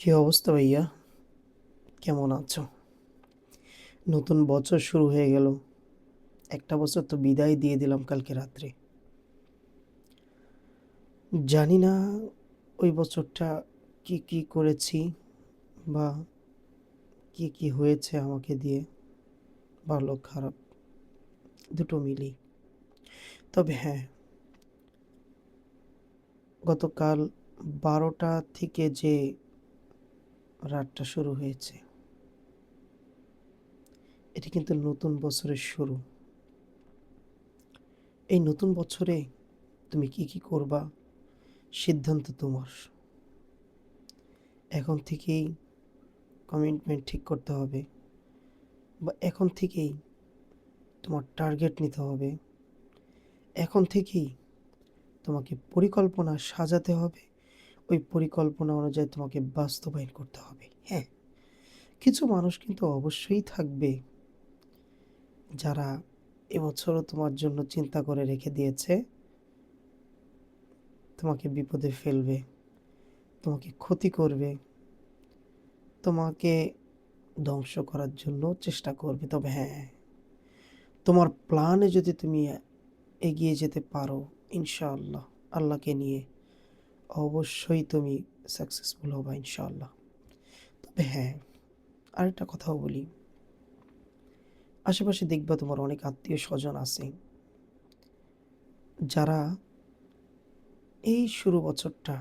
কি অবস্থা ভাইয়া? কেমন আছো? নতুন বছর শুরু হয়ে গেল। একটা বছর তো বিদায় দিয়ে দিলাম কালকে রাত্রে। জানি না ওই বছরটা কি কি করেছি বা কি কি হয়েছে আমাকে দিয়ে, ভালো খারাপ দুটো মিলেই। তবে হ্যাঁ, গতকাল 12টা থেকে যে রাতটা শুরু হয়েছে, এটি কিন্তু নতুন বছরের শুরু। এই নতুন বছরে তুমি কি কি করবা, সিদ্ধান্ত তোমার। এখন থেকেই কমিটমেন্ট ঠিক করতে হবে, বা এখন থেকেই তোমার টার্গেট নিতে হবে। এখন থেকেই তোমাকে পরিকল্পনা সাজাতে হবে। ওই পরিকল্পনা অনুযায়ী তোমাকে বাস্তবায়ন করতে হবে। হ্যাঁ, কিছু মানুষ কিন্তু অবশ্যই থাকবে যারা এবছরও তোমার জন্য চিন্তা করে রেখে দিয়েছে, তোমাকে বিপদে ফেলবে, তোমাকে ক্ষতি করবে, তোমাকে ধ্বংস করার জন্য চেষ্টা করবে। তবে হ্যাঁ, তোমার প্ল্যানে যদি তুমি এগিয়ে যেতে পারো, ইনশাআল্লাহ, আল্লাহকে নিয়ে, অবশ্যই তুমি সাকসেসফুল হবা ইনশাআল্লাহ। তবে হ্যাঁ, আরেকটা কথাও বলি, আশেপাশে দেখবা তোমার অনেক আত্মীয় স্বজন আছে যারা এই শুরু বছরটা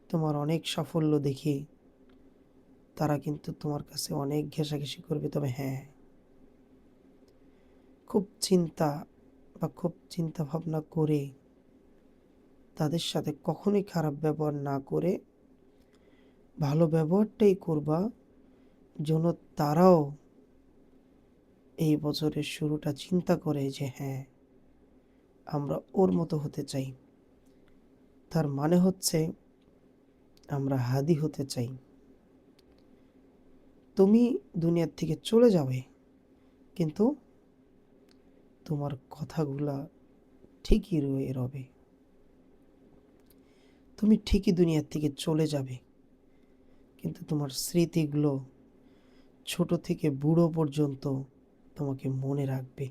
তোমার অনেক সাফল্য দেখে তারা কিন্তু তোমার কাছে অনেক ঘেঁষাঘেঁষি করবে। তবে হ্যাঁ, খুব চিন্তা ভাবনা করে তাদের সাথে কখনোই খারাপ ব্যবহার না করে ভালো ব্যবহারটাই করবা, যেন তারাও এই বছরের শুরুটা চিন্তা করে যে হ্যাঁ, আমরা ওর মতো হতে চাই। তার মানে হচ্ছে আমরা হাদি হতে চাই। তুমি দুনিয়ার থেকে চলে যাবে, কিন্তু তোমার কথাগুলা ঠিকই রয়ে রবে। তুমি ঠিকই দুনিয়ার থেকে চলে যাবে, কিন্তু তোমার স্মৃতিগুলো ছোট থেকে বুড়ো পর্যন্ত তোমাকে মনে রাখবে।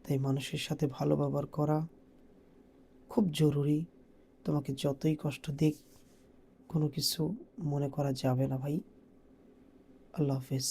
তাই মানুষের সাথে ভালো ব্যবহার করা খুব জরুরি। তোমাকে যতই কষ্ট দিক, কোনো কিছু মনে করা যাবে না ভাই। আল্লাহ হাফেজ।